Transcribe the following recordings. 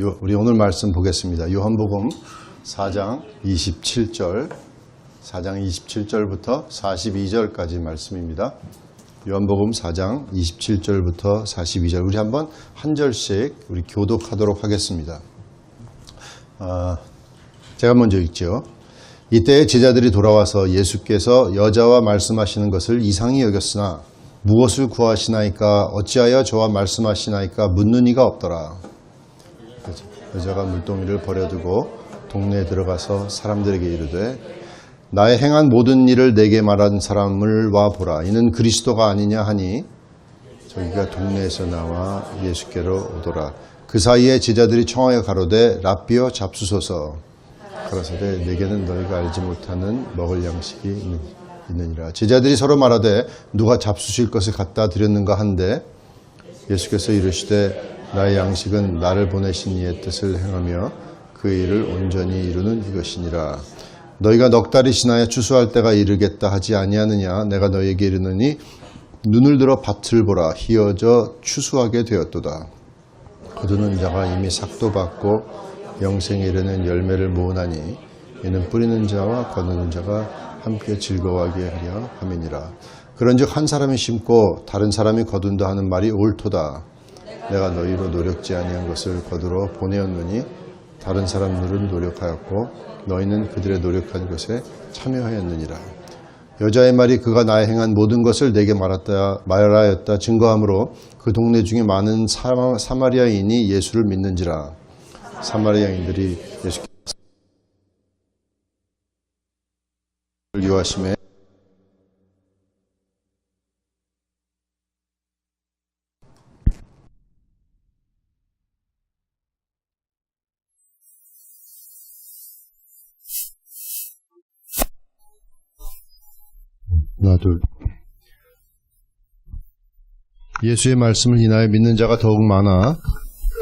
우리 오늘 말씀 보겠습니다. 요한복음 4장 27절, 4장 27절부터 42절까지 말씀입니다. 요한복음 4장 27절부터 42절. 우리 한번 한 절씩 우리 교독하도록 하겠습니다. 제가 먼저 읽죠. 이때 제자들이 돌아와서 예수께서 여자와 말씀하시는 것을 이상히 여겼으나 무엇을 구하시나이까 어찌하여 저와 말씀하시나이까 묻는 이가 없더라. 여자가 물동이를 버려두고 동네에 들어가서 사람들에게 이르되 나의 행한 모든 일을 내게 말한 사람을 와 보라. 이는 그리스도가 아니냐 하니 저기가 동네에서 나와 예수께로 오더라. 그 사이에 제자들이 청하여 가로되 랍비여 잡수소서. 가라사대 내게는 너희가 알지 못하는 먹을 양식이 있느니라. 제자들이 서로 말하되 누가 잡수실 것을 갖다 드렸는가 한데 예수께서 이르시되 나의 양식은 나를 보내신 이의 뜻을 행하며 그 일을 온전히 이루는 이것이니라. 너희가 넉 달이 지나야 추수할 때가 이르겠다 하지 아니하느냐. 내가 너희에게 이르노니 눈을 들어 밭을 보라. 희어져 추수하게 되었도다. 거두는 자가 이미 삭도 받고 영생에 이르는 열매를 모으나니 이는 뿌리는 자와 거두는 자가 함께 즐거워하게 하려 함이니라. 그런즉 한 사람이 심고 다른 사람이 거둔다 하는 말이 옳도다. 내가 너희로 노력지 아니한 것을 거두러 보내었느니 다른 사람들은 노력하였고 너희는 그들의 노력한 것에 참여하였느니라. 여자의 말이 그가 나의 행한 모든 것을 내게 말하였다 증거하므로 그 동네 중에 많은 사마리아인이 예수를 믿는지라. 사마리아인들이 예수께서 요하심에 예수의 말씀을 인하여 믿는 자가 더욱 많아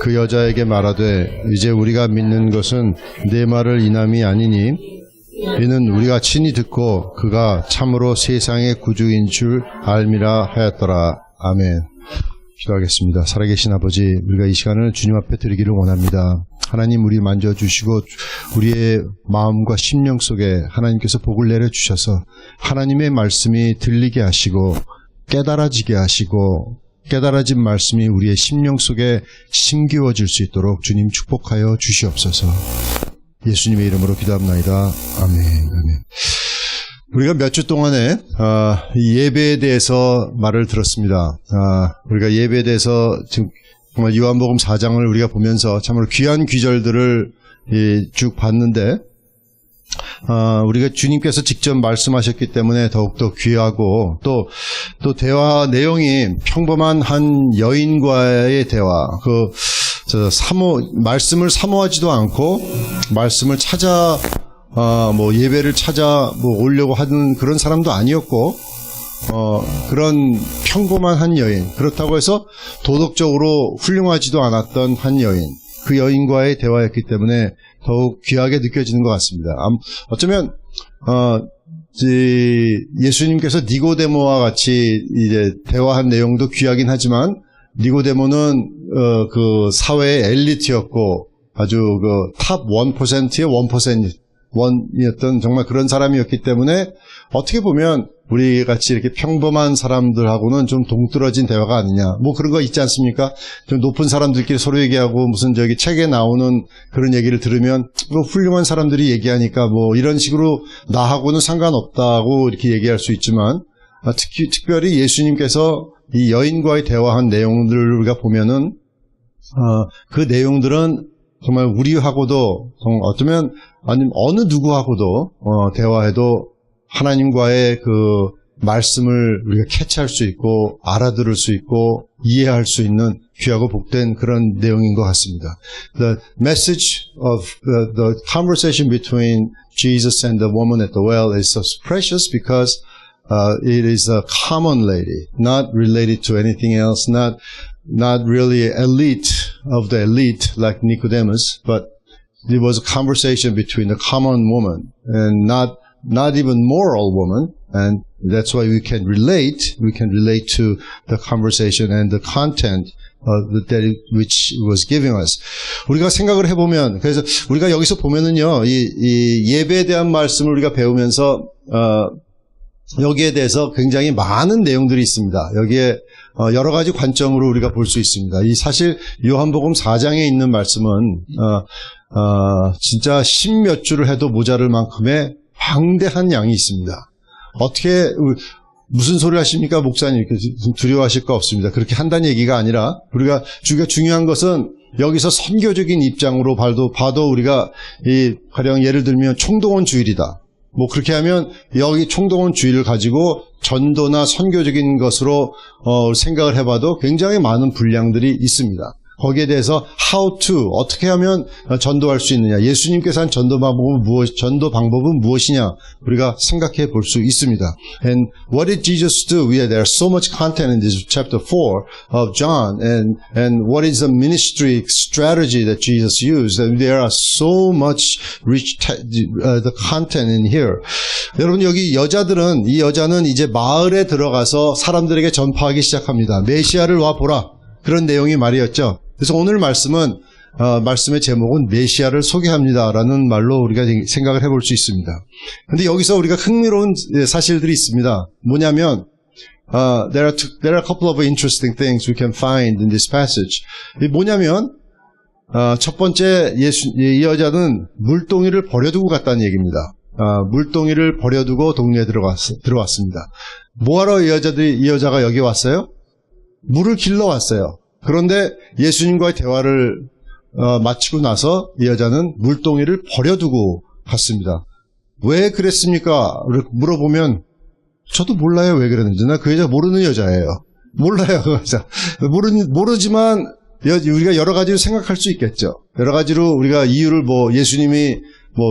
그 여자에게 말하되 이제 우리가 믿는 것은 내 말을 인함이 아니니 이는 우리가 친히 듣고 그가 참으로 세상의 구주인 줄 알미라 하였더라. 아멘. 기도하겠습니다. 살아계신 아버지, 우리가 이 시간을 주님 앞에 드리기를 원합니다. 하나님, 우리 만져주시고 우리의 마음과 심령 속에 하나님께서 복을 내려주셔서 하나님의 말씀이 들리게 하시고 깨달아지게 하시고 깨달아진 말씀이 우리의 심령 속에 심기워질 수 있도록 주님 축복하여 주시옵소서. 예수님의 이름으로 기도합나이다. 아멘. 아멘. 우리가 몇 주 동안에 예배에 대해서 말을 들었습니다. 우리가 예배에 대해서 지금 정말 요한복음 4장을 우리가 보면서 참으로 귀한 귀절들을 쭉 봤는데 우리가 주님께서 직접 말씀하셨기 때문에 더욱더 귀하고 또 대화 내용이 평범한 한 여인과의 대화, 말씀을 사모하지도 않고 말씀을 찾아 예배를 찾아 오려고 하는 그런 사람도 아니었고 그런 평범한 한 여인, 그렇다고 해서 도덕적으로 훌륭하지도 않았던 한 여인, 그 여인과의 대화였기 때문에 더욱 귀하게 느껴지는 것 같습니다. 어쩌면 예수님께서 니고데모와 같이 이제 대화한 내용도 귀하긴 하지만 니고데모는 그 사회의 엘리트였고 아주 그 탑 1%의 1%이었던 정말 그런 사람이었기 때문에 어떻게 보면 우리 같이 이렇게 평범한 사람들하고는 좀 동떨어진 대화가 아니냐. 그런 거 있지 않습니까? 좀 높은 사람들끼리 서로 얘기하고 무슨 책에 나오는 그런 얘기를 들으면 훌륭한 사람들이 얘기하니까 이런 식으로 나하고는 상관없다고 이렇게 얘기할 수 있지만 특별히 예수님께서 이 여인과의 대화한 내용들을 우리가 보면은 그 내용들은 정말 우리하고도 어쩌면 아니면 어느 누구하고도 대화해도 하나님과의 그 말씀을 우리가 캐치할 수 있고 알아들을 수 있고 이해할 수 있는 귀하고 복된 그런 내용인 것 같습니다. The message of the conversation between Jesus and the woman at the well is so precious because it is a common lady, not related to anything else, not really elite of the elite like Nicodemus, but it was a conversation between a common woman and not even moral woman, and that's why we can relate to the conversation and the content which was giving us. 우리가 생각을 해보면, 그래서 우리가 여기서 보면은요, 이 예배에 대한 말씀을 우리가 배우면서, 여기에 대해서 굉장히 많은 내용들이 있습니다. 여기에 여러 가지 관점으로 우리가 볼 수 있습니다. 이 사실 요한복음 4장에 있는 말씀은 진짜 10몇 줄을 해도 모자랄 만큼의 방대한 양이 있습니다. 어떻게 무슨 소리 하십니까, 목사님? 두려워하실 거 없습니다. 그렇게 한다는 얘기가 아니라 우리가 중요한 것은 여기서 선교적인 입장으로 봐도 우리가 가령 예를 들면 총동원 주일이다. 뭐 그렇게 하면 여기 총동원 주의를 가지고 전도나 선교적인 것으로 생각을 해봐도 굉장히 많은 분량들이 있습니다. 거기에 대해서 how to, 어떻게 하면 전도할 수 있느냐, 예수님께서 한 전도 방법은 무엇이냐 우리가 생각해 볼 수 있습니다. And what did Jesus do? There are so much content in this chapter 4 of John, and what is the ministry strategy that Jesus used? And there are so much rich the content in here. 여러분, 여기 이 여자는 이제 마을에 들어가서 사람들에게 전파하기 시작합니다. 메시아를 와 보라, 그런 내용이 말이었죠. 그래서 오늘 말씀의 제목은 메시아를 소개합니다라는 말로 우리가 생각을 해볼 수 있습니다. 그런데 여기서 우리가 흥미로운 사실들이 있습니다. 뭐냐면 there are a couple of interesting things we can find in this passage. 뭐냐면 첫 번째, 이 여자는 물동이를 버려두고 갔다는 얘기입니다. 물동이를 버려두고 동네에 들어왔습니다. 뭐하러 이 여자가 여기 왔어요? 물을 길러 왔어요. 그런데 예수님과의 대화를 마치고 나서 이 여자는 물동이를 버려두고 갔습니다. 왜 그랬습니까? 물어보면 저도 몰라요, 왜 그랬는지. 나 그 여자 모르는 여자예요. 몰라요, 그 여자. 모르지만 우리가 여러 가지로 생각할 수 있겠죠. 여러 가지로 우리가 이유를 예수님이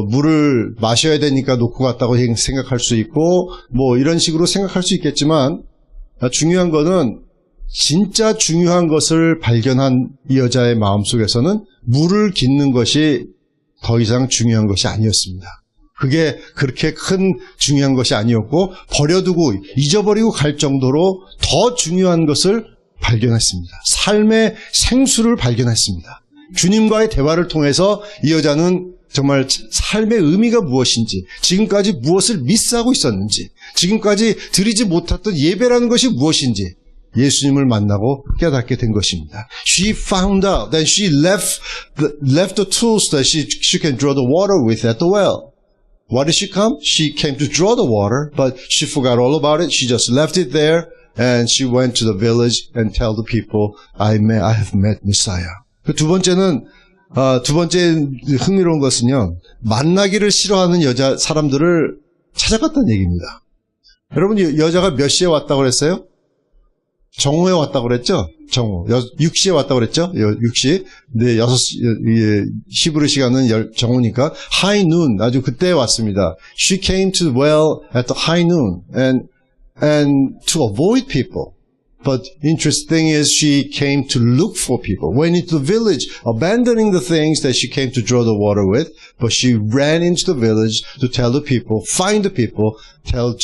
물을 마셔야 되니까 놓고 갔다고 생각할 수 있고 이런 식으로 생각할 수 있겠지만, 중요한 거는 진짜 중요한 것을 발견한 이 여자의 마음속에서는 물을 깃는 것이 더 이상 중요한 것이 아니었습니다. 그게 그렇게 큰 중요한 것이 아니었고, 버려두고 잊어버리고 갈 정도로 더 중요한 것을 발견했습니다. 삶의 생수를 발견했습니다. 주님과의 대화를 통해서 이 여자는 정말 삶의 의미가 무엇인지, 지금까지 무엇을 미스하고 있었는지, 지금까지 드리지 못했던 예배라는 것이 무엇인지 예수님을 만나고 깨닫게 된 것입니다. She found out that she left the tools that she can draw the water with at the well. Why did she come? She came to draw the water, but she forgot all about it. She just left it there, and she went to the village and tell the people, I have met Messiah. 두 번째 흥미로운 것은요, 만나기를 싫어하는 사람들을 찾아갔다는 얘기입니다. 여러분, 여자가 몇 시에 왔다고 그랬어요? 정오에 왔다고 그랬죠? 정오. 6시에 왔다고 그랬죠? 6시. 네, 6시, 히브리 시간은 정오니까, high noon. 아주 그때 왔습니다. She came to the well at the high noon, and to avoid people. But interesting thing is she came to look for people. Went into the village, abandoning the things that she came to draw the water with, but she ran into the village to tell the people, find the people, tell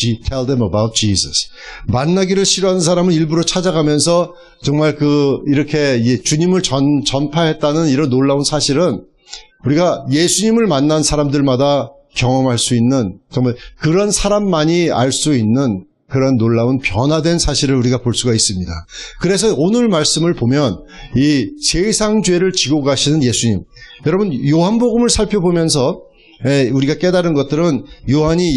them about Jesus. 만나기를 싫어하는 사람을 일부러 찾아가면서 정말 이렇게 주님을 전파했다는 이런 놀라운 사실은 우리가 예수님을 만난 사람들마다 경험할 수 있는, 정말 그런 사람만이 알 수 있는 그런 놀라운 변화된 사실을 우리가 볼 수가 있습니다. 그래서 오늘 말씀을 보면 이 세상 죄를 지고 가시는 예수님, 여러분 요한복음을 살펴보면서 우리가 깨달은 것들은 요한이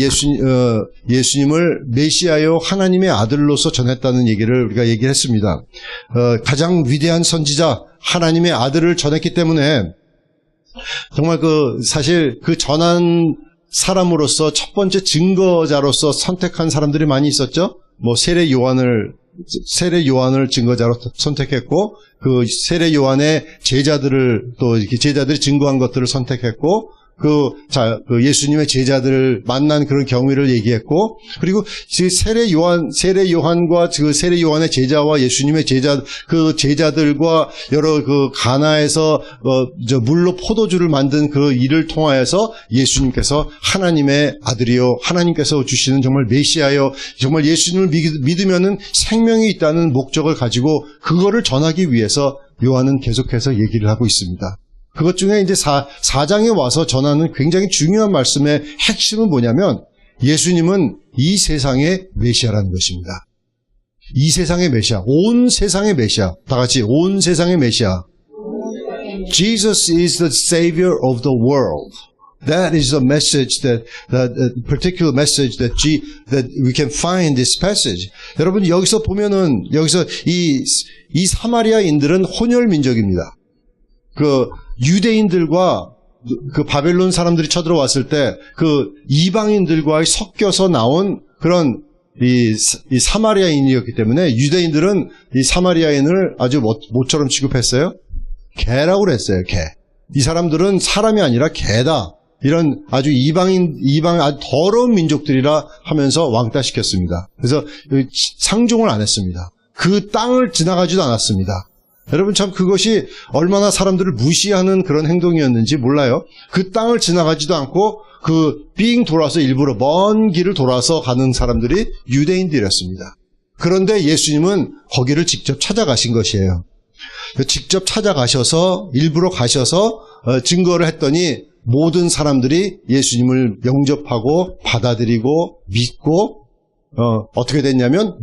예수님을 메시아요 하나님의 아들로서 전했다는 얘기를 우리가 얘기했습니다. 가장 위대한 선지자 하나님의 아들을 전했기 때문에 정말 사실 전한 사람으로서 첫 번째 증거자로서 선택한 사람들이 많이 있었죠. 세례 요한을 증거자로 선택했고, 그 세례 요한의 제자들이 증거한 것들을 선택했고, 예수님의 제자들을 만난 그런 경위를 얘기했고, 그리고 세례 요한과 세례 요한의 제자와 예수님의 제자들과 여러 가나에서 물로 포도주를 만든 그 일을 통하여서 예수님께서 하나님의 아들이요, 하나님께서 주시는 정말 메시아요, 정말 예수님을 믿으면은 생명이 있다는 목적을 가지고 그거를 전하기 위해서 요한은 계속해서 얘기를 하고 있습니다. 그것 중에 이제 4장에 와서 전하는 굉장히 중요한 말씀의 핵심은 뭐냐면, 예수님은 이 세상의 메시아라는 것입니다. 이 세상의 메시아, 온 세상의 메시아. 다 같이 온 세상의 메시아. Jesus is the Savior of the world. That is the message that particular message that we can find in this passage. 여러분 여기서 보면은 이 사마리아인들은 혼혈 민족입니다. 유대인들과 바벨론 사람들이 쳐들어왔을 때 이방인들과 섞여서 나온 그런 이 사마리아인이었기 때문에 유대인들은 이 사마리아인을 아주 모처럼 취급했어요. 개라고 그랬어요. 개. 이 사람들은 사람이 아니라 개다. 이런 아주 아주 더러운 민족들이라 하면서 왕따시켰습니다. 그래서 상종을 안 했습니다. 그 땅을 지나가지도 않았습니다. 여러분 참 그것이 얼마나 사람들을 무시하는 그런 행동이었는지 몰라요. 그 땅을 지나가지도 않고 삥 돌아서 일부러 먼 길을 돌아서 가는 사람들이 유대인들이었습니다. 그런데 예수님은 거기를 직접 찾아가신 것이에요. 직접 찾아가셔서 일부러 가셔서 증거를 했더니 모든 사람들이 예수님을 영접하고 받아들이고 믿고 어떻게 됐냐면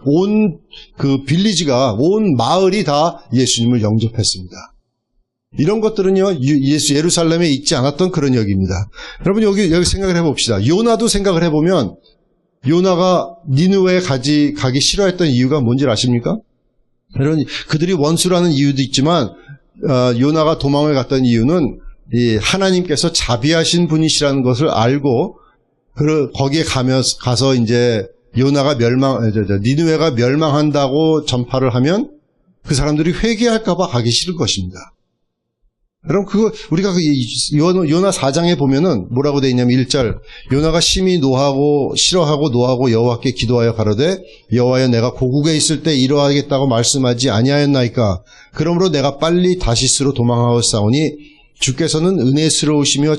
온 빌리지가 온 마을이 다 예수님을 영접했습니다. 이런 것들은요 예루살렘에 있지 않았던 그런 얘기입니다. 여러분 여기 생각을 해봅시다. 요나도 생각을 해보면 요나가 니느웨에 가기 싫어했던 이유가 뭔지 아십니까? 여러분 그들이 원수라는 이유도 있지만 요나가 도망을 갔던 이유는 하나님께서 자비하신 분이시라는 것을 알고 거기에 가서 이제 요나가 니느웨가 멸망한다고 전파를 하면 그 사람들이 회개할까봐 가기 싫을 것입니다. 여러분 우리가 요나 4장에 보면은 뭐라고 돼 있냐면 1절 요나가 심히 싫어하고 노하고 여호와께 기도하여 가로되 여호와여 내가 고국에 있을 때 이러하겠다고 말씀하지 아니하였나이까. 그러므로 내가 빨리 다시스로 도망하였사오니 주께서는 은혜스러우시며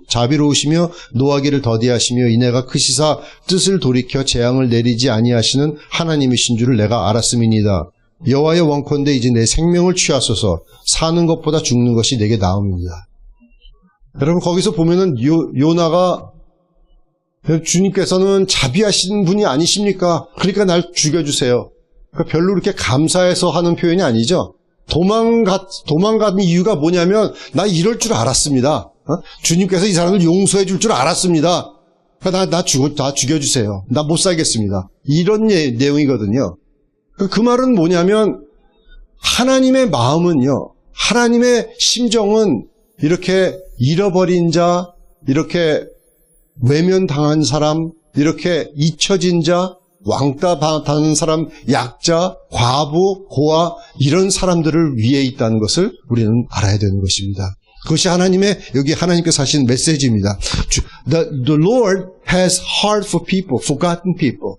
자비로우시며 노하기를 더디하시며 이내가 크시사 뜻을 돌이켜 재앙을 내리지 아니하시는 하나님이신 줄을 내가 알았음이니이다. 여호와여 원컨대 이제 내 생명을 취하소서. 사는 것보다 죽는 것이 내게 나음입니다. 여러분 거기서 보면은 요나가 주님께서는 자비하신 분이 아니십니까? 그러니까 날 죽여주세요. 그러니까 별로 그렇게 감사해서 하는 표현이 아니죠. 도망간 이유가 뭐냐면 나 이럴 줄 알았습니다. 주님께서 이 사람을 용서해 줄 줄 알았습니다. 그러니까 나 죽여주세요. 나 못 살겠습니다. 이런 내용이거든요. 그 말은 뭐냐면 하나님의 마음은요, 하나님의 심정은 이렇게 잃어버린 자, 이렇게 외면당한 사람, 이렇게 잊혀진 자, 왕따 당하는 사람, 약자, 과부, 고아 이런 사람들을 위해 있다는 것을 우리는 알아야 되는 것입니다. 그것이 여기 하나님께서 하신 메시지입니다. The Lord has heart for people, forgotten people,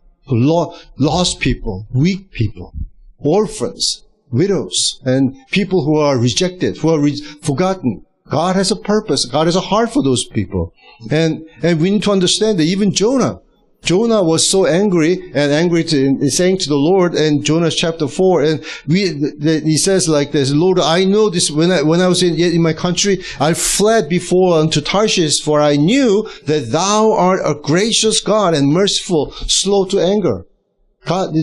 lost people, weak people, orphans, widows, and people who are rejected, who are forgotten. God has a purpose. God has a heart for those people. And we need to understand that even Jonah was so angry saying to the Lord in Jonah chapter 4, and he says like this, Lord, I know this, when I was in my country, I fled before unto Tarshish, for I knew that thou art a gracious God and merciful, slow to anger.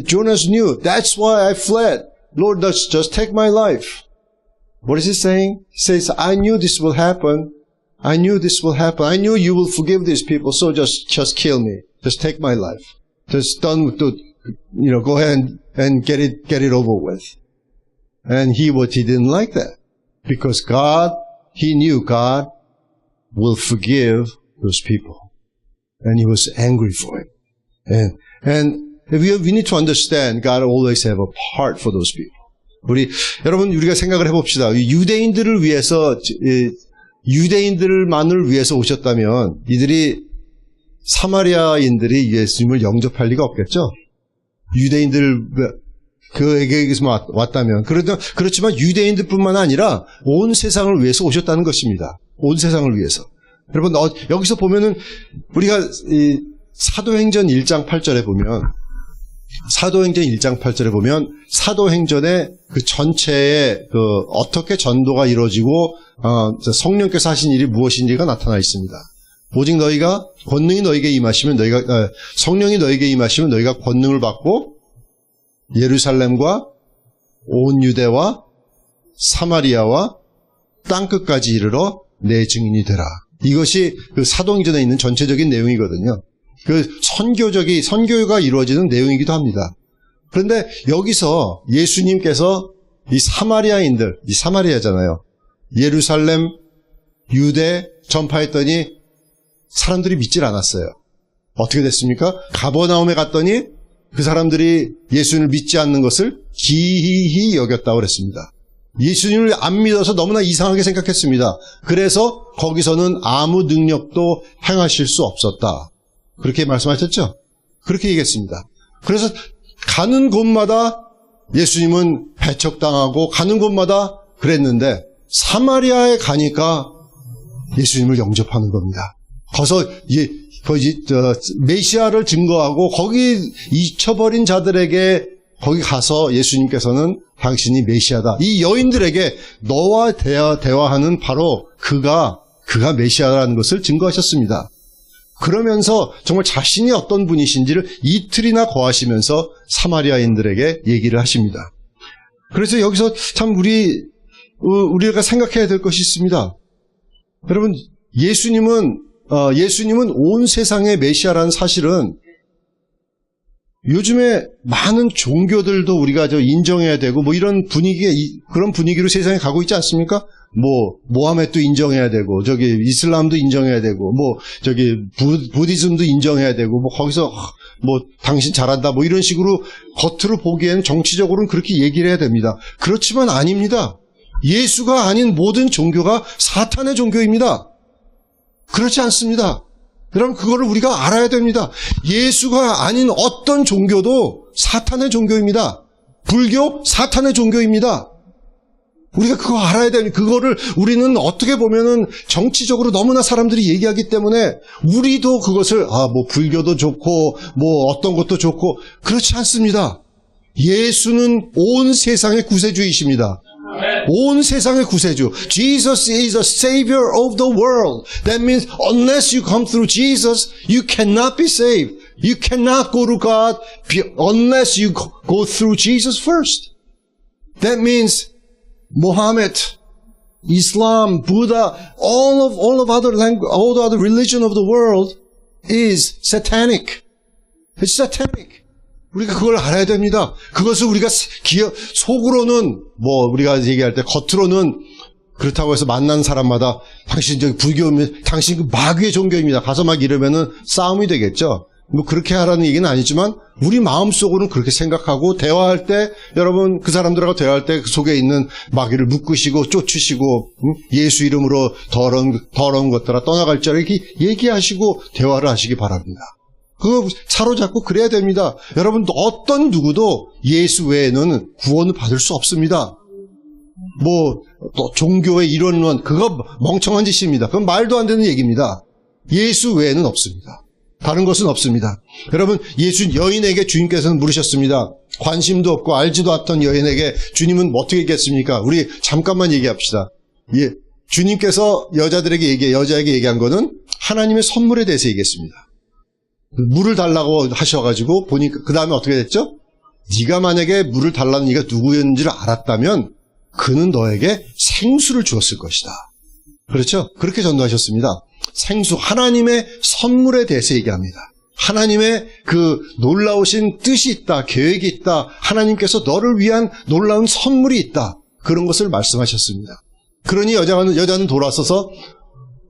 Jonah knew, that's why I fled. Lord, just take my life. What is he saying? He says, I knew this will happen. I knew this will happen. I knew you will forgive these people, so just kill me. Just take my life. Just done with go ahead and get it over with. And he didn't like that. Because he knew God will forgive those people. And he was angry for it. And we need to understand God always have a heart for those people. 여러분, 우리가 생각을 해봅시다. 유대인들을 위해서 유대인들만을 위해서 오셨다면 이들이 사마리아인들이 예수님을 영접할 리가 없겠죠. 유대인들 그에게서 왔다면. 그렇지만 유대인들뿐만 아니라 온 세상을 위해서 오셨다는 것입니다. 온 세상을 위해서. 여러분 여기서 보면은 우리가 이 사도행전 1장 8절에 보면 사도행전의 그 전체에 어떻게 전도가 이루어지고 성령께서 하신 일이 무엇인지가 나타나 있습니다. 오직 너희가 권능이 너희에게 임하시면 성령이 너희에게 임하시면 너희가 권능을 받고 예루살렘과 온 유대와 사마리아와 땅끝까지 이르러 내 증인이 되라. 이것이 그 사도행전에 있는 전체적인 내용이거든요. 그 선교가 이루어지는 내용이기도 합니다. 그런데 여기서 예수님께서 이 사마리아잖아요. 예루살렘, 유대 전파했더니 사람들이 믿질 않았어요. 어떻게 됐습니까? 가버나움에 갔더니 그 사람들이 예수님을 믿지 않는 것을 기이히 여겼다고 그랬습니다. 예수님을 안 믿어서 너무나 이상하게 생각했습니다. 그래서 거기서는 아무 능력도 행하실 수 없었다. 그렇게 말씀하셨죠? 그렇게 얘기했습니다. 그래서 가는 곳마다 예수님은 배척당하고 가는 곳마다 그랬는데 사마리아에 가니까 예수님을 영접하는 겁니다. 거기서 메시아를 증거하고 거기 잊혀버린 자들에게 거기 가서 예수님께서는 당신이 메시아다. 이 여인들에게 너와 대화하는 바로 그가 메시아라는 것을 증거하셨습니다. 그러면서 정말 자신이 어떤 분이신지를 이틀이나 거하시면서 사마리아인들에게 얘기를 하십니다. 그래서 여기서 참 우리가 생각해야 될 것이 있습니다. 여러분, 예수님은 온 세상의 메시아라는 사실은 요즘에 많은 종교들도 우리가 인정해야 되고 이런 그런 분위기로 세상에 가고 있지 않습니까? 모하메도 인정해야 되고 이슬람도 인정해야 되고 부디즘도 인정해야 되고 거기서 당신 잘한다 이런 식으로 겉으로 보기에는 정치적으로는 그렇게 얘기를 해야 됩니다. 그렇지만 아닙니다. 예수가 아닌 모든 종교가 사탄의 종교입니다. 그렇지 않습니다. 여러분, 그거를 우리가 알아야 됩니다. 예수가 아닌 어떤 종교도 사탄의 종교입니다. 불교, 사탄의 종교입니다. 우리가 그거 알아야 됩니다. 그거를 우리는 어떻게 보면은 정치적으로 너무나 사람들이 얘기하기 때문에 우리도 그것을 불교도 좋고 어떤 것도 좋고 그렇지 않습니다. 예수는 온 세상의 구세주이십니다. 온 세상의 구세주. Jesus is the savior of the world. That means unless you come through Jesus, you cannot be saved. You cannot go to God unless you go through Jesus first. That means Muhammad, Islam, Buddha, all the other religion of the world is satanic. It's satanic. 우리가 그걸 알아야 됩니다. 그것을 우리가 속으로는 우리가 얘기할 때 겉으로는 그렇다고 해서 만난 사람마다 당신 불교면 당신 그 마귀의 종교입니다. 가서 막 이러면은 싸움이 되겠죠. 그렇게 하라는 얘기는 아니지만 우리 마음속으로는 그렇게 생각하고 대화할 때 여러분 그 사람들하고 대화할 때 그 속에 있는 마귀를 묶으시고 쫓으시고 예수 이름으로 더러운 것들아 떠나갈지라 이렇게 얘기하시고 대화를 하시기 바랍니다. 그거 사로잡고 그래야 됩니다. 여러분 어떤 누구도 예수 외에는 구원을 받을 수 없습니다. 또 종교의 이론론 그거 멍청한 짓입니다. 그건 말도 안 되는 얘기입니다. 예수 외에는 없습니다. 다른 것은 없습니다. 여러분 여인에게 주님께서는 물으셨습니다. 관심도 없고 알지도 않던 여인에게 주님은 어떻게 얘기했습니까? 우리 잠깐만 얘기합시다. 주님께서 여자에게 얘기한 거는 하나님의 선물에 대해서 얘기했습니다. 물을 달라고 하셔가지고 보니까 그 다음에 어떻게 됐죠? 네가 만약에 물을 달라는 이가 누구였는지를 알았다면 그는 너에게 생수를 주었을 것이다. 그렇죠? 그렇게 전도하셨습니다. 생수, 하나님의 선물에 대해서 얘기합니다. 하나님의 그 놀라우신 뜻이 있다, 계획이 있다, 하나님께서 너를 위한 놀라운 선물이 있다. 그런 것을 말씀하셨습니다. 그러니 여자는 돌아서서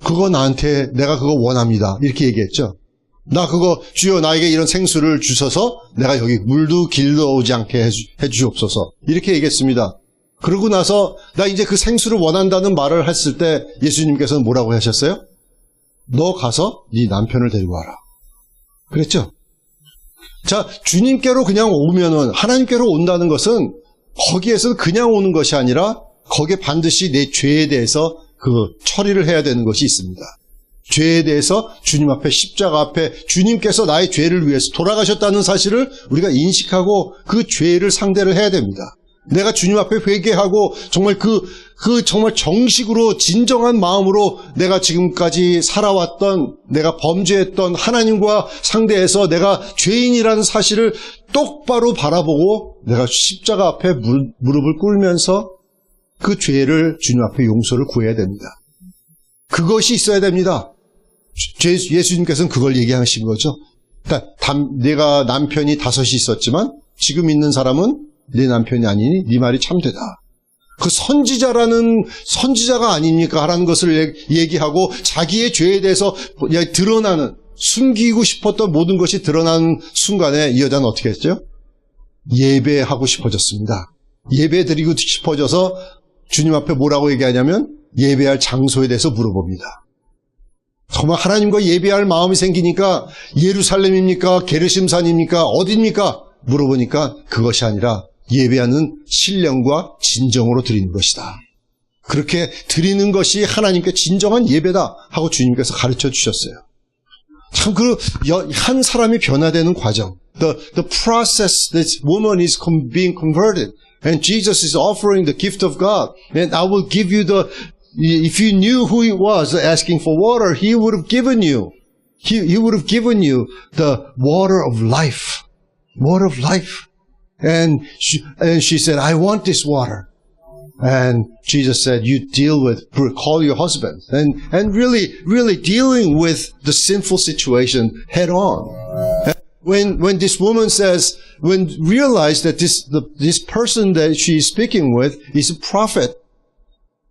그거 내가 그거 원합니다. 이렇게 얘기했죠. 주여 나에게 이런 생수를 주셔서 내가 여기 물도 길러오지 않게 해주옵소서. 이렇게 얘기했습니다. 그러고 나서 나 이제 그 생수를 원한다는 말을 했을 때 예수님께서는 뭐라고 하셨어요? 너 가서 네 남편을 데리고 와라. 그랬죠? 자, 주님께로 그냥 오면은, 하나님께로 온다는 것은 거기에서 그냥 오는 것이 아니라 거기에 반드시 내 죄에 대해서 그 처리를 해야 되는 것이 있습니다. 죄에 대해서 주님 앞에, 십자가 앞에 주님께서 나의 죄를 위해서 돌아가셨다는 사실을 우리가 인식하고 그 죄를 상대를 해야 됩니다. 내가 주님 앞에 회개하고 정말 정말 정식으로 진정한 마음으로 내가 지금까지 살아왔던, 내가 범죄했던 하나님과 상대해서 내가 죄인이라는 사실을 똑바로 바라보고 내가 십자가 앞에 무릎을 꿇으면서 그 죄를 주님 앞에 용서를 구해야 됩니다. 그것이 있어야 됩니다. 예수님께서는 그걸 얘기하신 거죠. 그러니까 내가 남편이 5이 있었지만 지금 있는 사람은 네 남편이 아니니 네 말이 참되다. 그 선지자가 아닙니까? 하라는 것을 얘기하고 자기의 죄에 대해서 드러나는, 숨기고 싶었던 모든 것이 드러나는 순간에 이 여자는 어떻게 했죠? 예배하고 싶어졌습니다. 예배 드리고 싶어져서 주님 앞에 뭐라고 얘기하냐면 예배할 장소에 대해서 물어봅니다. 정말 하나님과 예배할 마음이 생기니까 예루살렘입니까? 게르심산입니까? 어디입니까? 물어보니까 그것이 아니라 예배하는 신령과 진정으로 드리는 것이다. 그렇게 드리는 것이 하나님께 진정한 예배다 하고 주님께서 가르쳐 주셨어요. 참 한 사람이 변화되는 과정, the process that woman is being converted, and Jesus is offering the gift of God, and I will give you if you knew who he was asking for water, he would have given you the water of life. Water of life. And she said, I want this water. And Jesus said, call your husband. And really dealing with the sinful situation head on. When this woman realized that this person that she's speaking with is a prophet,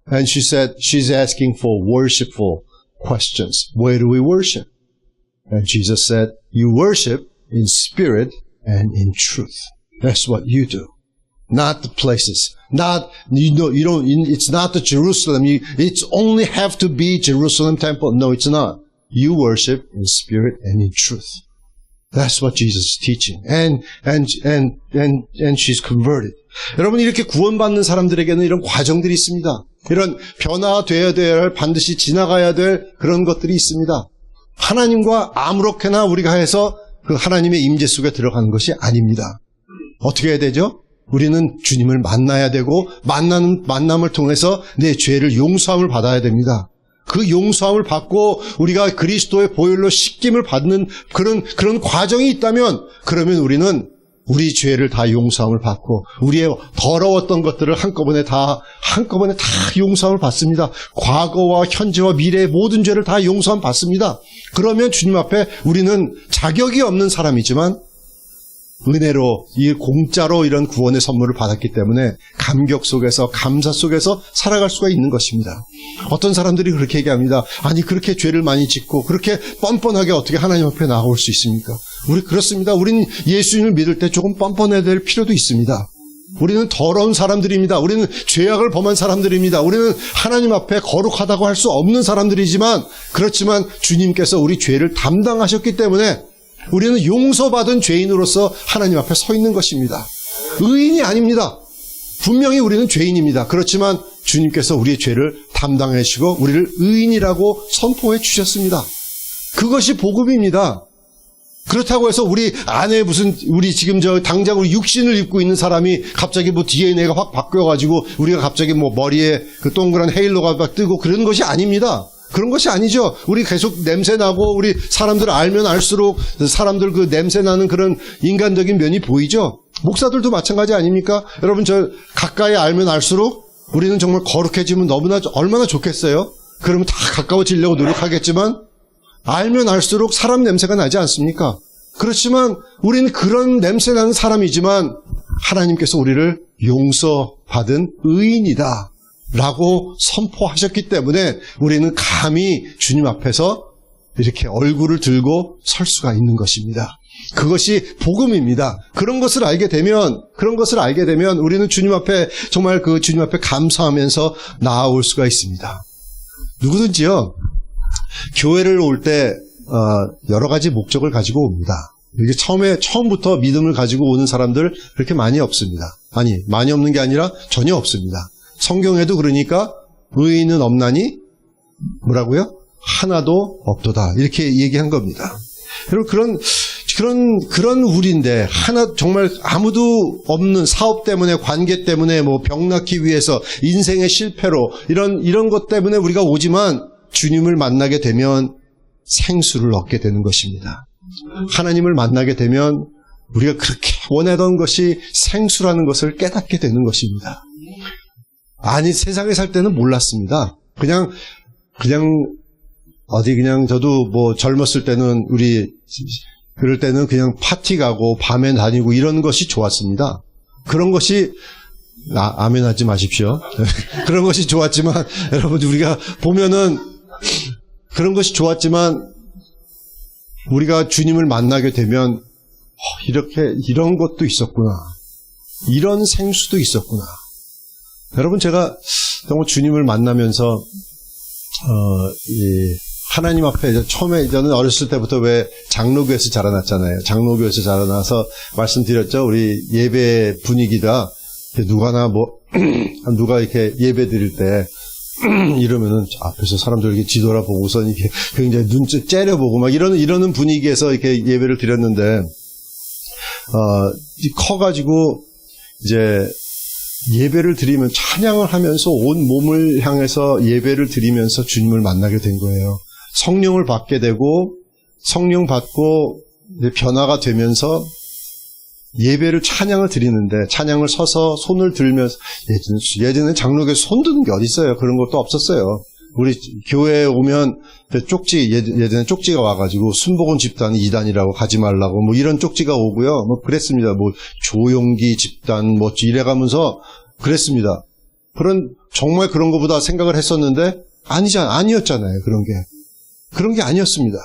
and she said, she's asking for worshipful questions. Where do we worship? And Jesus said, you worship in spirit and in truth. That's what you do. Not the places. It's not the Jerusalem. It's only have to be Jerusalem temple. No, it's not. You worship in spirit and in truth. That's what Jesus is teaching. And she's converted. 여러분, 이렇게 구원받는 사람들에게는 이런 과정들이 있습니다. 이런 변화되어야 될, 반드시 지나가야 될 그런 것들이 있습니다. 하나님과 아무렇게나 우리가 해서 그 하나님의 임재 속에 들어가는 것이 아닙니다. 어떻게 해야 되죠? 우리는 주님을 만나야 되고 만남을 통해서 내 죄를 용서함을 받아야 됩니다. 그 용서함을 받고 우리가 그리스도의 보혈로 씻김을 받는 그런 과정이 있다면, 그러면 우리는 우리 죄를 다 용서함을 받고 우리의 더러웠던 것들을 한꺼번에 다 용서함을 받습니다. 과거와 현재와 미래의 모든 죄를 다 용서함 받습니다. 그러면 주님 앞에 우리는 자격이 없는 사람이지만 은혜로, 공짜로 이런 구원의 선물을 받았기 때문에 감격 속에서, 감사 속에서 살아갈 수가 있는 것입니다. 어떤 사람들이 그렇게 얘기합니다. 아니, 그렇게 죄를 많이 짓고 그렇게 뻔뻔하게 어떻게 하나님 앞에 나올 수 있습니까? 그렇습니다. 우리는 예수님을 믿을 때 조금 뻔뻔해야 될 필요도 있습니다. 우리는 더러운 사람들입니다. 우리는 죄악을 범한 사람들입니다. 우리는 하나님 앞에 거룩하다고 할 수 없는 사람들이지만, 그렇지만 주님께서 우리 죄를 담당하셨기 때문에 우리는 용서받은 죄인으로서 하나님 앞에 서 있는 것입니다. 의인이 아닙니다. 분명히 우리는 죄인입니다. 그렇지만 주님께서 우리의 죄를 담당해 주시고 우리를 의인이라고 선포해 주셨습니다. 그것이 복음입니다. 그렇다고 해서 우리 안에 우리 지금 당장 우리 육신을 입고 있는 사람이 갑자기 DNA가 확 바뀌어가지고 우리가 갑자기 머리에 그 동그란 헤일로가 막 뜨고 그런 것이 아닙니다. 그런 것이 아니죠. 우리 계속 냄새나고 우리 사람들을 알면 알수록 사람들 그 냄새나는 그런 인간적인 면이 보이죠. 목사들도 마찬가지 아닙니까? 여러분, 가까이 알면 알수록 우리는 정말 거룩해지면 얼마나 좋겠어요? 그러면 다 가까워지려고 노력하겠지만 알면 알수록 사람 냄새가 나지 않습니까? 그렇지만 우리는 그런 냄새나는 사람이지만 하나님께서 우리를 용서받은 의인이다 라고 선포하셨기 때문에 우리는 감히 주님 앞에서 이렇게 얼굴을 들고 설 수가 있는 것입니다. 그것이 복음입니다. 그런 것을 알게 되면 우리는 주님 앞에 정말 그 주님 앞에 감사하면서 나아올 수가 있습니다. 누구든지요, 교회를 올 때 여러 가지 목적을 가지고 옵니다. 이게 처음부터 믿음을 가지고 오는 사람들 그렇게 많이 없습니다. 아니, 많이 없는 게 아니라 전혀 없습니다. 성경에도 그러니까 의인은 없나니 뭐라고요? 하나도 없도다. 이렇게 얘기한 겁니다. 여러분, 그런 우리인데, 정말 아무도 없는 사업 때문에, 관계 때문에, 병 낫기 위해서, 인생의 실패로, 이런 것 때문에 우리가 오지만, 주님을 만나게 되면 생수를 얻게 되는 것입니다. 하나님을 만나게 되면, 우리가 그렇게 원하던 것이 생수라는 것을 깨닫게 되는 것입니다. 아니, 세상에 살 때는 몰랐습니다. 그냥 저도 젊었을 때는 그럴 때는 그냥 파티 가고 밤에 다니고 이런 것이 좋았습니다. 그런 것이, 아멘 하지 마십시오. 그런 것이 좋았지만, 여러분, 우리가 보면은, 그런 것이 좋았지만, 우리가 주님을 만나게 되면, 이런 것도 있었구나. 이런 생수도 있었구나. 여러분, 제가 정말 주님을 만나면서, 하나님 앞에 처음에 저는 어렸을 때부터 왜 장로교에서 자라났잖아요. 장로교에서 자라나서 말씀드렸죠. 우리 예배 분위기가 누가 이렇게 예배 드릴 때 이러면은 앞에서 사람들 이렇게 뒤돌아보고서 이렇게 굉장히 눈치 째려보고 막 이러는 분위기에서 이렇게 예배를 드렸는데 커가지고 이제 예배를 드리면 찬양을 하면서 온 몸을 향해서 예배를 드리면서 주님을 만나게 된 거예요. 성령을 받게 되고 성령 받고 변화가 되면서 예배를 찬양을 드리는데 찬양을 서서 손을 들면서 예전에 장로교에 손 드는 게 어디 있어요? 그런 것도 없었어요. 우리 교회에 오면 예전에 쪽지가 와가지고 순복음 집단 2단이라고 가지 말라고 이런 쪽지가 오고요. 그랬습니다. 조용기 집단 이래가면서 그랬습니다. 정말 그런 것보다 생각을 했었는데 아니었잖아요. 그런 게 아니었습니다.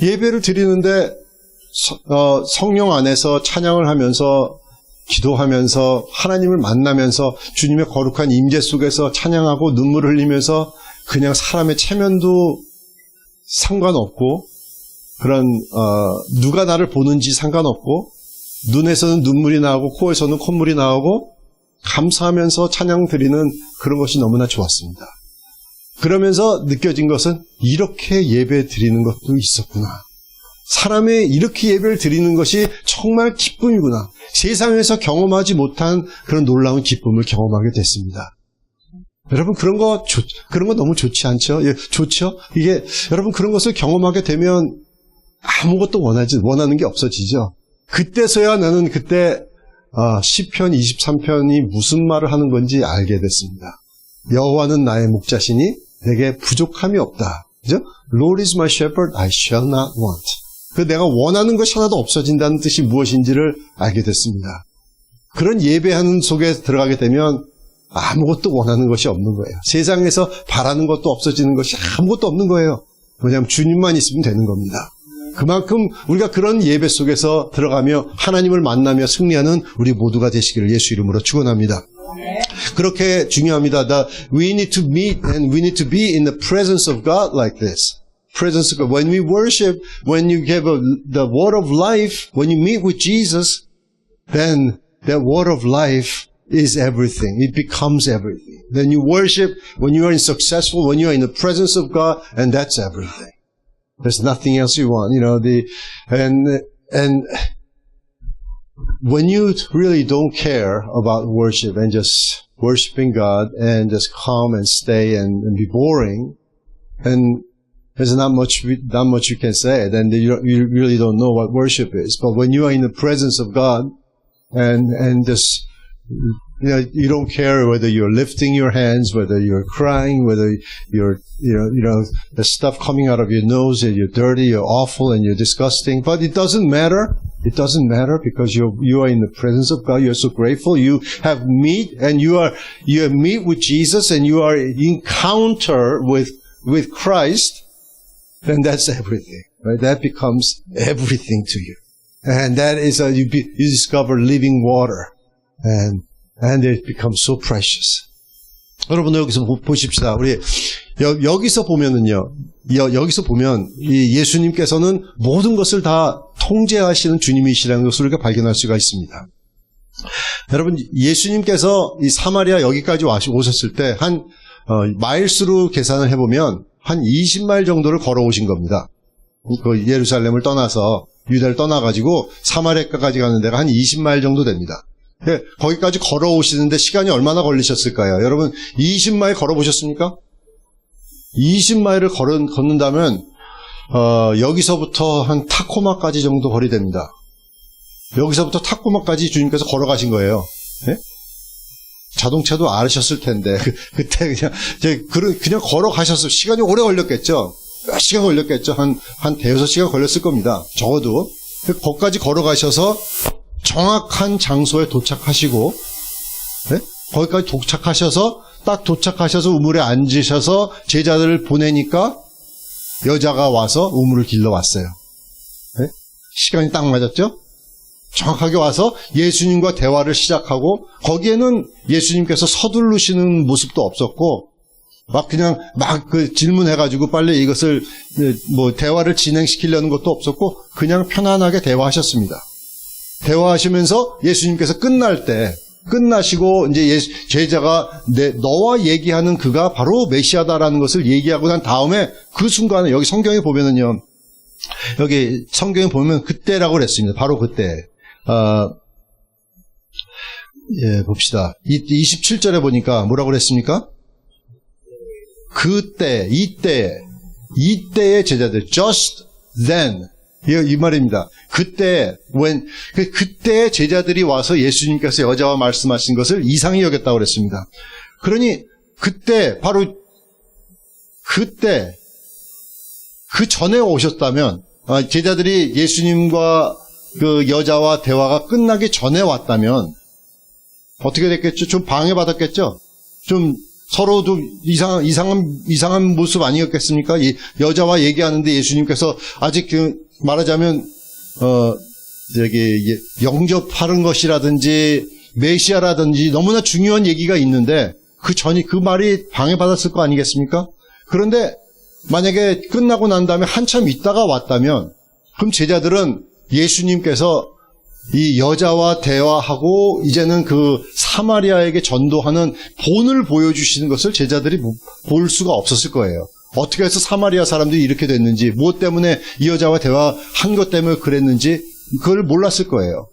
예배를 드리는데 성령 안에서 찬양을 하면서 기도하면서 하나님을 만나면서 주님의 거룩한 임재 속에서 찬양하고 눈물을 흘리면서 그냥 사람의 체면도 상관없고 누가 나를 보는지 상관없고 눈에서는 눈물이 나오고 코에서는 콧물이 나오고 감사하면서 찬양 드리는 그런 것이 너무나 좋았습니다. 그러면서 느껴진 것은 이렇게 예배 드리는 것도 있었구나. 사람이 이렇게 예배를 드리는 것이 정말 기쁨이구나. 세상에서 경험하지 못한 그런 놀라운 기쁨을 경험하게 됐습니다. 여러분, 그런 거 너무 좋지 않죠? 예, 좋죠? 여러분, 그런 것을 경험하게 되면 아무것도 원하는 게 없어지죠. 그때서야 나는 시편 23편이 무슨 말을 하는 건지 알게 됐습니다. 여호와는 나의 목자시니 내게 부족함이 없다. 그죠? Lord is my shepherd, I shall not want. 내가 원하는 것이 하나도 없어진다는 뜻이 무엇인지를 알게 됐습니다. 그런 예배하는 속에 들어가게 되면 아무것도 원하는 것이 없는 거예요. 세상에서 바라는 것도 없어지는 것이 아무것도 없는 거예요. 왜냐하면 주님만 있으면 되는 겁니다. 그만큼 우리가 그런 예배 속에서 들어가며 하나님을 만나며 승리하는 우리 모두가 되시기를 예수 이름으로 축원합니다. 그렇게 중요합니다. We need to meet and we need to be in the presence of God like this. Presence of God. When we worship, when you give the word of life, when you meet with Jesus, then that word of life is everything. It becomes everything. Then you worship when you are successful, when you are in the presence of God, and that's everything. There's nothing else you want, and when you really don't care about worship and just worshiping God and just come and stay and be boring, and there's not much you can say, then you really don't know what worship is. But when you are in the presence of God and just, you don't care whether you're lifting your hands, whether you're crying, whether you're, the stuff coming out of your nose, and you're dirty, you're awful, and you're disgusting. But it doesn't matter. It doesn't matter because you are in the presence of God. You're so grateful. You have meet and you have meet with Jesus and you are encounter with Christ. Then that's everything. right? That becomes everything to you. And that is, you discover living water. And it becomes so precious. 여러분, 여기서 보십시다. 우리, 여기서 보면은요, 여기서 보면, 이 예수님께서는 모든 것을 다 통제하시는 주님이시라는 것을 우리가 발견할 수가 있습니다. 여러분, 예수님께서 이 사마리아 여기까지 오셨을 때, 마일수로 계산을 해보면, 한 20마일 정도를 걸어오신 겁니다. 그 예루살렘을 떠나서, 유다를 떠나가지고, 사마리아까지 가는 데가 한 20마일 정도 됩니다. 거기까지 걸어오시는데 시간이 얼마나 걸리셨을까요? 여러분 20마일 걸어보셨습니까? 20마일을 걷는다면 여기서부터 한 타코마까지 정도 거리 됩니다. 여기서부터 타코마까지 주님께서 걸어가신 거예요. 네? 자동차도 알으셨을 텐데 그때 그냥 걸어가셨을 시간이 오래 걸렸겠죠. 몇 시간 걸렸겠죠. 한 대여섯 시간 걸렸을 겁니다. 적어도 거기까지 걸어가셔서 정확한 장소에 도착하시고, 네? 거기까지 딱 도착하셔서 우물에 앉으셔서 제자들을 보내니까 여자가 와서 우물을 길러왔어요. 네? 시간이 딱 맞았죠? 정확하게 와서 예수님과 대화를 시작하고, 거기에는 예수님께서 서두르시는 모습도 없었고, 그냥 질문해가지고 빨리 이것을, 대화를 진행시키려는 것도 없었고, 그냥 편안하게 대화하셨습니다. 대화하시면서 예수님께서 끝나시고 이제 제자가 너와 얘기하는 그가 바로 메시아다라는 것을 얘기하고 난 다음에 그 순간에 여기 성경에 보면은요, 여기 성경에 보면 그때라고 그랬습니다. 바로 그때. 봅시다. 27절에 보니까 뭐라고 그랬습니까? 그때, 이때의 제자들, just then. 이 말입니다. 그때 제자들이 와서 예수님께서 여자와 말씀하신 것을 이상히 여겼다고 그랬습니다. 그러니 바로 그때, 그 전에 오셨다면, 제자들이 예수님과 그 여자와 대화가 끝나기 전에 왔다면, 어떻게 됐겠죠? 좀 방해받았겠죠? 좀 서로도 이상한 모습 아니었겠습니까? 이 여자와 얘기하는데 예수님께서 아직 말하자면, 영접하는 것이라든지, 메시아라든지 너무나 중요한 얘기가 있는데, 그 말이 방해받았을 거 아니겠습니까? 그런데 만약에 끝나고 난 다음에 한참 있다가 왔다면, 그럼 제자들은 예수님께서 이 여자와 대화하고, 이제는 그 사마리아에게 전도하는 본을 보여주시는 것을 제자들이 볼 수가 없었을 거예요. 어떻게 해서 사마리아 사람들이 이렇게 됐는지, 무엇 때문에 이 여자와 대화한 것 때문에 그랬는지 그걸 몰랐을 거예요.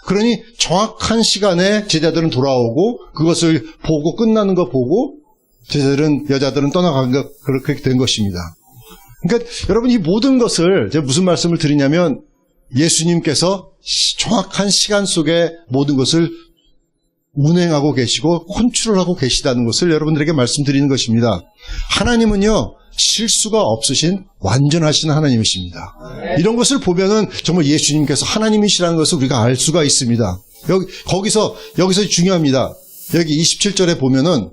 그러니 정확한 시간에 제자들은 돌아오고 그것을 보고 끝나는 거 보고 여자들은 떠나간 것, 그렇게 된 것입니다. 그러니까 여러분, 이 모든 것을 제가 무슨 말씀을 드리냐면, 예수님께서 정확한 시간 속에 모든 것을 운행하고 계시고 컨트롤하고 계시다는 것을 여러분들에게 말씀드리는 것입니다. 하나님은요, 실수가 없으신 완전하신 하나님이십니다. 이런 것을 보면은 정말 예수님께서 하나님이시라는 것을 우리가 알 수가 있습니다. 여기서 중요합니다. 여기 27절에 보면은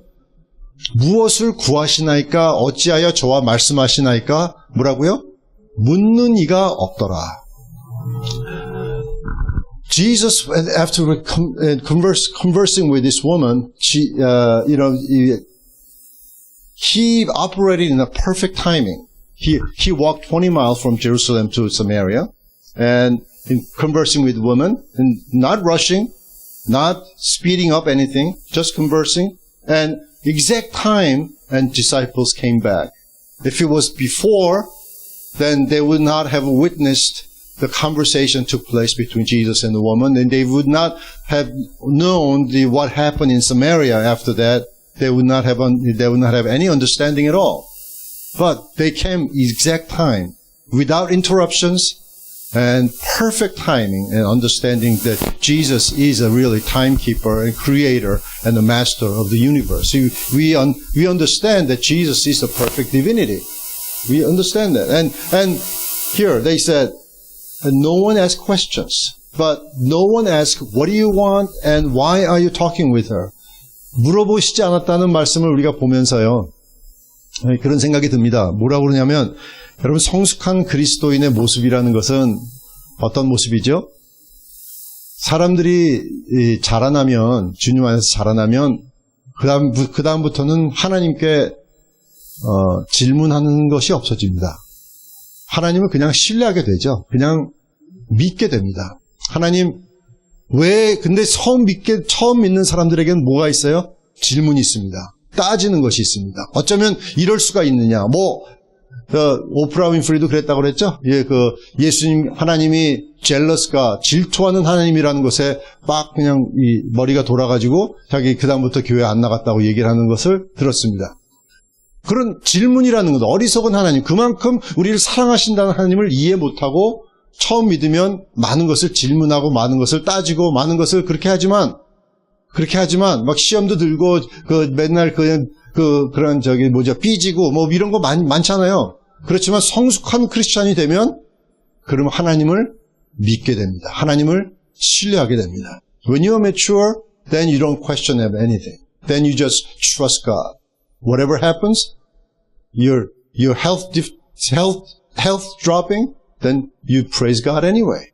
무엇을 구하시나이까 어찌하여 저와 말씀하시나이까 뭐라고요? 묻는 이가 없더라. Jesus, after conversing with this woman, he operated in a perfect timing. He walked 20 miles from Jerusalem to Samaria, and in conversing with the woman, and not rushing, not speeding up anything, just conversing, and exact time, and disciples came back. If it was before, then they would not have witnessed the conversation took place between Jesus and the woman, and they would not have known what happened in Samaria after that. They would not have any understanding at all. But they came exact time, without interruptions, and perfect timing and understanding that Jesus is a really timekeeper and creator and the master of the universe. We understand that Jesus is the perfect divinity. We understand that. And here they said, no one asked questions, but no one asked, what do you want and why are you talking with her? 물어보시지 않았다는 말씀을 우리가 보면서요, 그런 생각이 듭니다. 뭐라고 그러냐면, 여러분, 성숙한 그리스도인의 모습이라는 것은 어떤 모습이죠? 사람들이 자라나면, 주님 안에서 자라나면 그 다음부터는 하나님께 질문하는 것이 없어집니다. 하나님을 그냥 신뢰하게 되죠. 그냥 믿게 됩니다. 하나님, 근데 처음 믿는 사람들에게는 뭐가 있어요? 질문이 있습니다. 따지는 것이 있습니다. 어쩌면 이럴 수가 있느냐. 오프라 윈프리도 그랬다고 그랬죠? 예수님, 하나님이 젤러스가 질투하는 하나님이라는 것에 막 그냥 머리가 돌아가지고 자기 그다음부터 교회 안 나갔다고 얘기를 하는 것을 들었습니다. 그런 질문이라는 것, 어리석은 하나님, 그만큼 우리를 사랑하신다는 하나님을 이해 못하고 처음 믿으면 많은 것을 질문하고 많은 것을 따지고 많은 것을 그렇게 하지만 막 시험도 들고 맨날 삐지고 이런 거 많잖아요. 그렇지만 성숙한 크리스찬이 되면 그러면 하나님을 믿게 됩니다. 하나님을 신뢰하게 됩니다. When you are mature, then you don't question anything. Then you just trust God. Whatever happens, your health dropping, then you praise God anyway.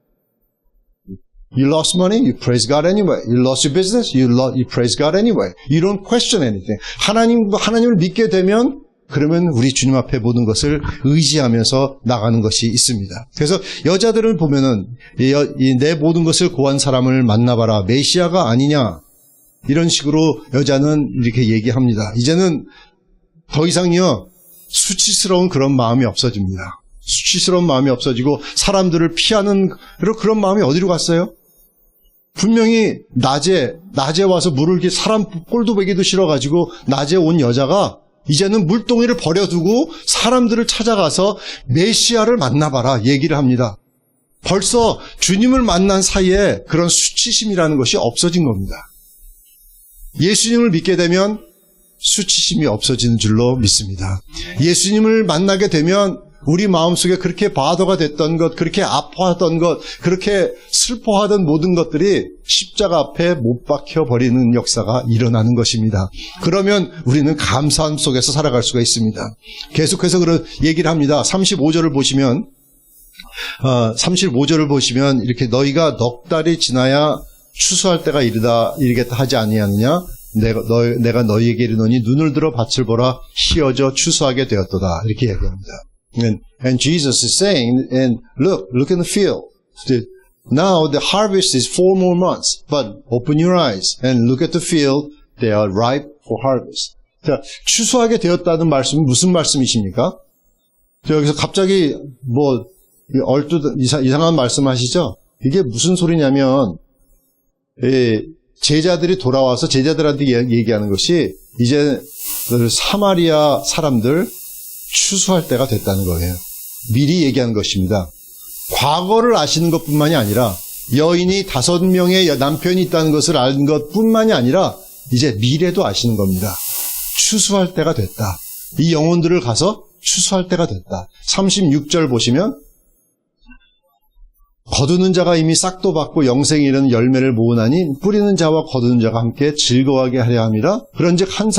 You lost money, you praise God anyway. You lost your business, you praise God anyway. You don't question anything. 하나님을 믿게 되면 그러면 우리 주님 앞에 모든 것을 의지하면서 나가는 것이 있습니다. 그래서 여자들을 보면은 내 모든 것을 고한 사람을 만나봐라. 메시아가 아니냐. 이런 식으로 여자는 이렇게 얘기합니다. 이제는 더 이상요 수치스러운 그런 마음이 없어집니다. 수치스러운 마음이 없어지고 사람들을 피하는 그런 마음이 어디로 갔어요? 분명히 낮에 와서 물을 이렇게 사람 꼴도 보기도 싫어가지고 낮에 온 여자가 이제는 물동이를 버려두고 사람들을 찾아가서 메시아를 만나봐라 얘기를 합니다. 벌써 주님을 만난 사이에 그런 수치심이라는 것이 없어진 겁니다. 예수님을 믿게 되면 수치심이 없어지는 줄로 믿습니다. 예수님을 만나게 되면 우리 마음속에 그렇게 바더가 됐던 것, 그렇게 아파하던 것, 그렇게 슬퍼하던 모든 것들이 십자가 앞에 못 박혀버리는 역사가 일어나는 것입니다. 그러면 우리는 감사함 속에서 살아갈 수가 있습니다. 계속해서 그런 얘기를 합니다. 35절을 보시면 이렇게 너희가 넉 달이 지나야 추수할 때가 이르겠다 하지 아니하느냐? 내가 너희에게 이르노니 눈을 들어 밭을 보라 휘어져 추수하게 되었도다. 이렇게 얘기합니다. And Jesus is saying, and look in the field. Now the harvest is 4 more months, but open your eyes and look at the field. They are ripe for harvest. 자, 추수하게 되었다는 말씀은 무슨 말씀이십니까? 여기서 갑자기 이상한 말씀하시죠? 이게 무슨 소리냐면, 제자들이 돌아와서 제자들한테 얘기하는 것이 이제 사마리아 사람들 추수할 때가 됐다는 거예요. 미리 얘기하는 것입니다. 과거를 아시는 것뿐만이 아니라 여인이 5명의 남편이 있다는 것을 아는 것뿐만이 아니라 이제 미래도 아시는 겁니다. 추수할 때가 됐다. 이 영혼들을 가서 추수할 때가 됐다. 36절 보시면 거두는 자가 이미 싹도 받고 영생에 이르는 열매를 모으나니 뿌리는 자와 거두는 자가 함께 즐거워하게 하려 함이라. 그런즉 한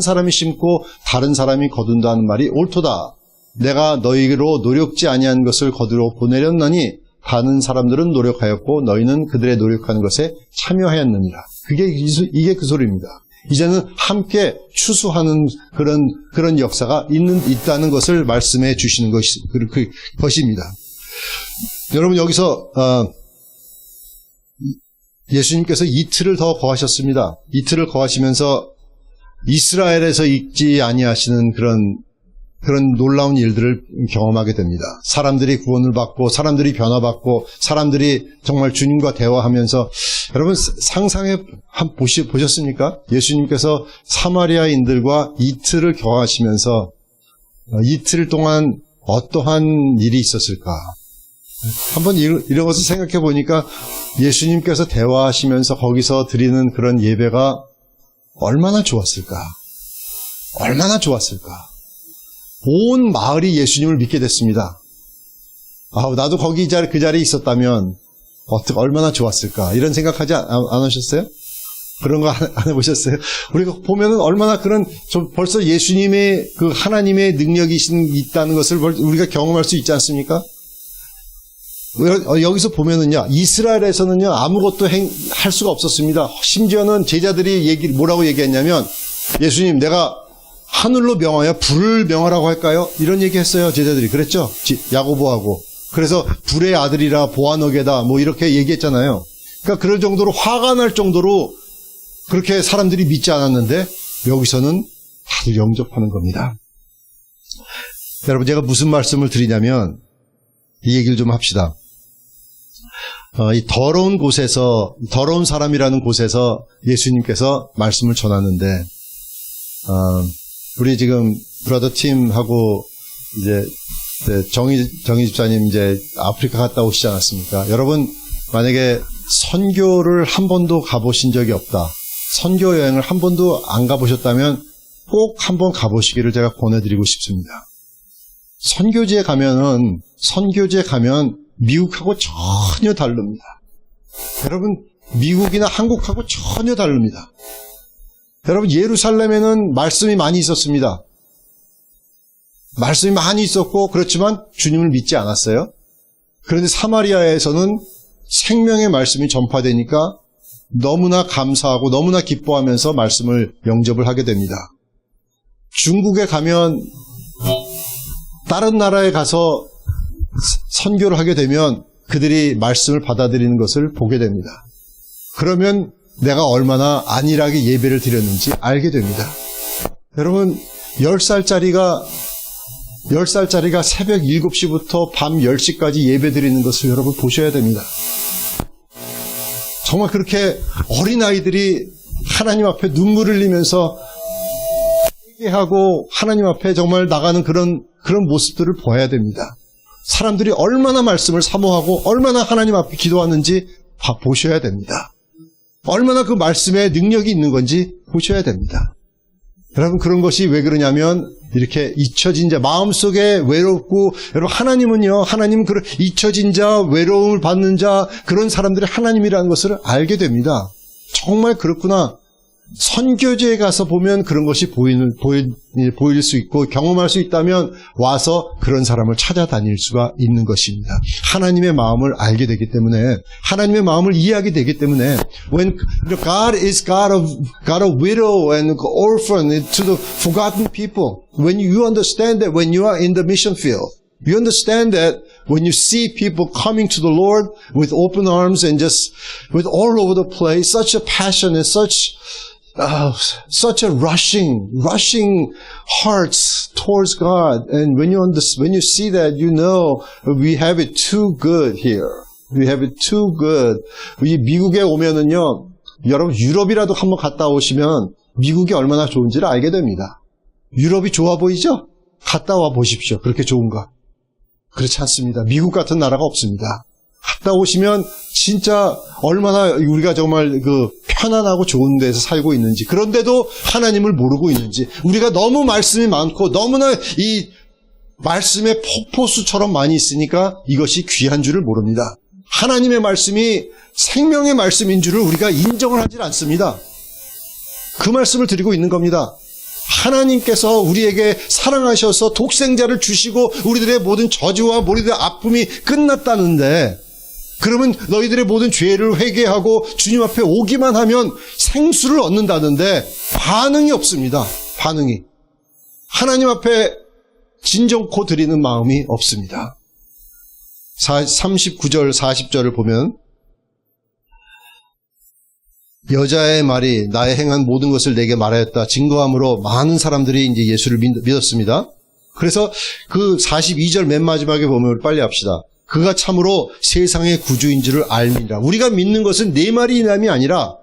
사람이 심고 다른 사람이 거둔다는 말이 옳도다. 내가 너희로 노력지 아니한 것을 거두러 보내렸나니 다른 사람들은 노력하였고 너희는 그들의 노력하는 것에 참여하였느니라. 이게 그 소리입니다. 이제는 함께 추수하는 그런 역사가 있다는 것을 말씀해 주시는 것입니다. 여러분 여기서 예수님께서 이틀을 더 거하셨습니다. 이틀을 거하시면서 이스라엘에서 있지 아니하시는 그런 놀라운 일들을 경험하게 됩니다. 사람들이 구원을 받고 사람들이 변화받고 사람들이 정말 주님과 대화하면서 여러분 보셨습니까? 예수님께서 사마리아인들과 이틀을 거하시면서 이틀 동안 어떠한 일이 있었을까? 한번 이런 것을 생각해 보니까 예수님께서 대화하시면서 거기서 드리는 그런 예배가 얼마나 좋았을까? 얼마나 좋았을까? 온 마을이 예수님을 믿게 됐습니다. 나도 거기 그 자리에 있었다면 얼마나 좋았을까? 이런 생각하지 않으셨어요? 그런 거 안 해보셨어요? 우리가 보면은 얼마나 그런, 벌써 예수님의 그 하나님의 능력이 있다는 것을 우리가 경험할 수 있지 않습니까? 여기서 보면은요, 이스라엘에서는요, 아무것도 할 수가 없었습니다. 심지어는 제자들이 뭐라고 얘기했냐면, 예수님, 내가 하늘로 명하여 불을 명하라고 할까요? 이런 얘기 했어요, 제자들이. 그랬죠? 야고보하고. 그래서 불의 아들이라 보아너게다, 뭐 이렇게 얘기했잖아요. 그러니까 그럴 정도로 화가 날 정도로 그렇게 사람들이 믿지 않았는데, 여기서는 다들 영접하는 겁니다. 여러분, 제가 무슨 말씀을 드리냐면, 이 얘기를 좀 합시다. 이 더러운 곳에서, 더러운 사람이라는 곳에서 예수님께서 말씀을 전하는데, 우리 지금 브라더 팀하고 이제 정희 집사님 이제 아프리카 갔다 오시지 않았습니까? 여러분, 만약에 선교를 한 번도 가보신 적이 없다. 선교 여행을 한 번도 안 가보셨다면 꼭 한 번 가보시기를 제가 권해드리고 싶습니다. 선교지에 가면 미국하고 전혀 다릅니다. 여러분, 미국이나 한국하고 전혀 다릅니다. 여러분, 예루살렘에는 말씀이 많이 있었습니다. 말씀이 많이 있었고, 그렇지만 주님을 믿지 않았어요. 그런데 사마리아에서는 생명의 말씀이 전파되니까 너무나 감사하고 너무나 기뻐하면서 말씀을 영접을 하게 됩니다. 중국에 가면, 다른 나라에 가서 선교를 하게 되면 그들이 말씀을 받아들이는 것을 보게 됩니다. 그러면 내가 얼마나 안일하게 예배를 드렸는지 알게 됩니다. 여러분, 10살짜리가 새벽 7시부터 밤 10시까지 예배 드리는 것을 여러분 보셔야 됩니다. 정말 그렇게 어린아이들이 하나님 앞에 눈물을 흘리면서 회개하고 하나님 앞에 정말 나가는 그런 모습들을 보아야 됩니다. 사람들이 얼마나 말씀을 사모하고 얼마나 하나님 앞에 기도하는지 보셔야 됩니다. 얼마나 그 말씀에 능력이 있는 건지 보셔야 됩니다. 여러분, 그런 것이 왜 그러냐면 이렇게 잊혀진 자, 마음속에 외롭고, 여러분, 하나님은 그런 잊혀진 자, 외로움을 받는 자, 그런 사람들이 하나님이라는 것을 알게 됩니다. 정말 그렇구나. 선교지에 가서 보면 그런 것이 보일 수 있고 경험할 수 있다면 와서 그런 사람을 찾아다닐 수가 있는 것입니다. 하나님의 마음을 알게 되기 때문에, 하나님의 마음을 이해하게 되기 때문에, when God is God of widow and orphan to the forgotten people, when you understand that when you are in the mission field, you understand that when you see people coming to the Lord with open arms and just with all over the place, such a passion and such a rushing hearts towards God. And when you see that, you know, we have it too good here. We have it too good. 이 미국에 오면은요, 여러분 유럽이라도 한번 갔다 오시면 미국이 얼마나 좋은지를 알게 됩니다. 유럽이 좋아 보이죠? 갔다 와 보십시오. 그렇게 좋은가? 그렇지 않습니다. 미국 같은 나라가 없습니다. 갔다 오시면 진짜 얼마나 우리가 정말 편안하고 좋은 데서 살고 있는지, 그런데도 하나님을 모르고 있는지, 우리가 너무 말씀이 많고 너무나 이 말씀의 폭포수처럼 많이 있으니까 이것이 귀한 줄을 모릅니다. 하나님의 말씀이 생명의 말씀인 줄을 우리가 인정을 하지 않습니다. 그 말씀을 드리고 있는 겁니다. 하나님께서 우리에게 사랑하셔서 독생자를 주시고 우리들의 모든 저주와 우리들의 아픔이 끝났다는데, 그러면 너희들의 모든 죄를 회개하고 주님 앞에 오기만 하면 생수를 얻는다는데 반응이 없습니다. 반응이. 하나님 앞에 진정코 드리는 마음이 없습니다. 39절 40절을 보면, 여자의 말이 나의 행한 모든 것을 내게 말하였다 증거함으로 많은 사람들이 이제 예수를 믿었습니다. 그래서 그 42절 맨 마지막에 보면, 빨리 합시다. 그가 참으로 세상의 구주인 줄을 알미니라. 우리가 믿는 것은 네 마리 이남이 아니라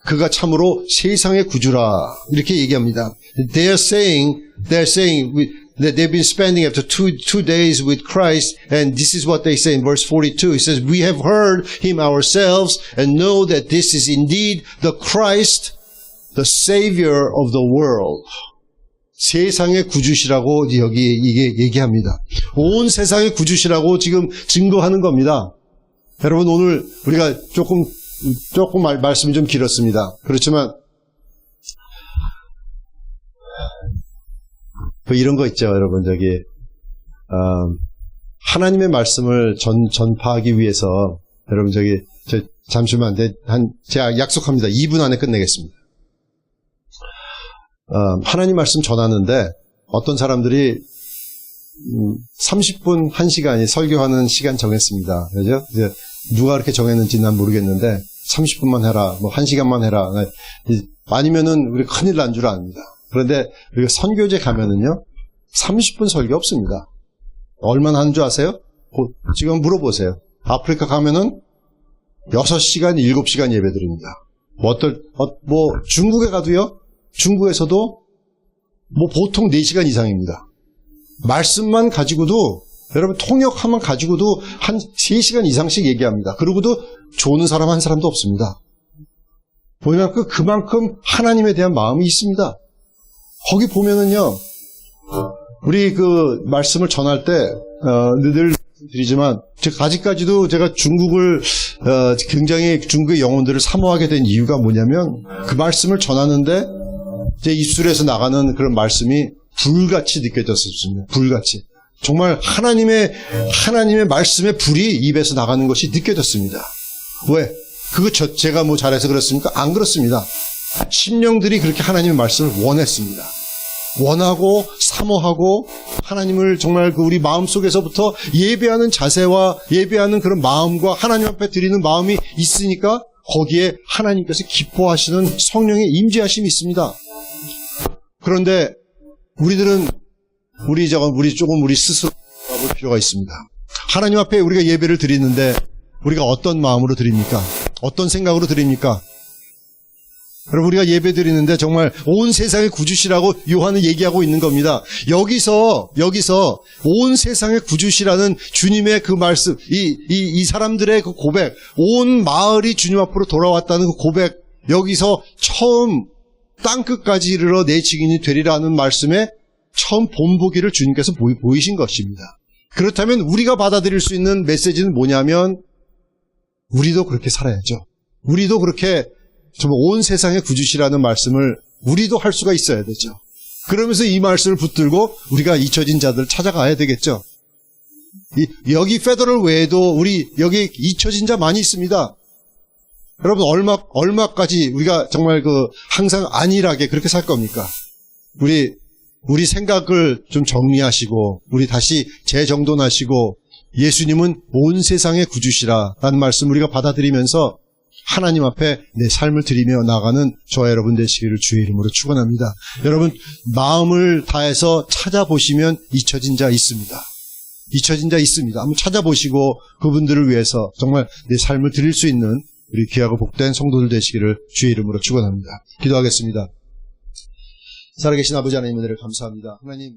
그가 참으로 세상의 구주라, 이렇게 얘기합니다. They're saying that they've been spending after two days with Christ, and this is what they say in verse 42. It says, we have heard him ourselves and know that this is indeed the Christ, the Savior of the world. 세상의 구주시라고 여기 이게 얘기합니다. 온 세상의 구주시라고 지금 증거하는 겁니다. 여러분, 오늘 우리가 조금 조금 말씀이 좀 길었습니다. 그렇지만 이런 거 있죠, 여러분. 하나님의 말씀을 전파하기 위해서 여러분 잠시만 제가 약속합니다. 2분 안에 끝내겠습니다. 하나님 말씀 전하는데 어떤 사람들이 30분, 1시간이 설교하는 시간 정했습니다. 그죠? 이제 누가 그렇게 정했는지 난 모르겠는데 30분만 해라, 뭐 1시간만 해라. 아니면은 우리 큰일 난 줄 압니다. 그런데 우리가 선교제 가면은요 30분 설교 없습니다. 얼마나 하는 줄 아세요? 지금 물어보세요. 아프리카 가면은 6시간, 7시간 예배 드립니다. 중국에 가도요, 중국에서도 보통 4시간 이상입니다. 말씀만 가지고도, 여러분 통역하면 가지고도 한 3시간 이상씩 얘기합니다. 그러고도 조는 사람 한 사람도 없습니다. 보면 그만큼 하나님에 대한 마음이 있습니다. 거기 보면은요, 우리 말씀을 전할 때, 늘 드리지만, 아직까지도 제가 굉장히 중국의 영혼들을 사모하게 된 이유가 뭐냐면, 그 말씀을 전하는데, 제 입술에서 나가는 그런 말씀이 불같이 느껴졌습니다. 불같이. 정말 하나님의 말씀의 불이 입에서 나가는 것이 느껴졌습니다. 왜? 제가 잘해서 그렇습니까? 안 그렇습니다. 심령들이 그렇게 하나님의 말씀을 원했습니다. 원하고 사모하고 하나님을 정말 우리 마음속에서부터 예배하는 자세와 예배하는 그런 마음과 하나님 앞에 드리는 마음이 있으니까 거기에 하나님께서 기뻐하시는 성령의 임재하심이 있습니다. 그런데 우리들은 우리 스스로 돌아볼 필요가 있습니다. 하나님 앞에 우리가 예배를 드리는데 우리가 어떤 마음으로 드립니까? 어떤 생각으로 드립니까? 여러분, 우리가 예배 드리는데 정말 온 세상의 구주시라고 요한은 얘기하고 있는 겁니다. 여기서 온 세상의 구주시라는 주님의 그 말씀, 이 사람들의 그 고백, 온 마을이 주님 앞으로 돌아왔다는 그 고백, 여기서 처음 땅끝까지 이르러 내 증인이 되리라는 말씀에 처음 본보기를 주님께서 보이신 것입니다. 그렇다면 우리가 받아들일 수 있는 메시지는 뭐냐면, 우리도 그렇게 살아야죠. 우리도 그렇게 정말 온 세상의 구주시라는 말씀을 우리도 할 수가 있어야 되죠. 그러면서 이 말씀을 붙들고 우리가 잊혀진 자들을 찾아가야 되겠죠. 여기 페더럴 외에도 여기 잊혀진 자 많이 있습니다. 여러분, 얼마까지 우리가 정말 항상 안일하게 그렇게 살 겁니까? 우리 생각을 좀 정리하시고, 우리 다시 재정돈하시고, 예수님은 온 세상의 구주시라라는 말씀 우리가 받아들이면서 하나님 앞에 내 삶을 드리며 나가는 저와 여러분 되시기를 주의 이름으로 축원합니다. 여러분, 마음을 다해서 찾아보시면 잊혀진 자 있습니다. 잊혀진 자 있습니다. 한번 찾아보시고 그분들을 위해서 정말 내 삶을 드릴 수 있는 우리 귀하고 복된 성도들 되시기를 주의 이름으로 축원합니다. 기도하겠습니다. 살아계신 아버지 하나님 은혜를 감사합니다. 하나님,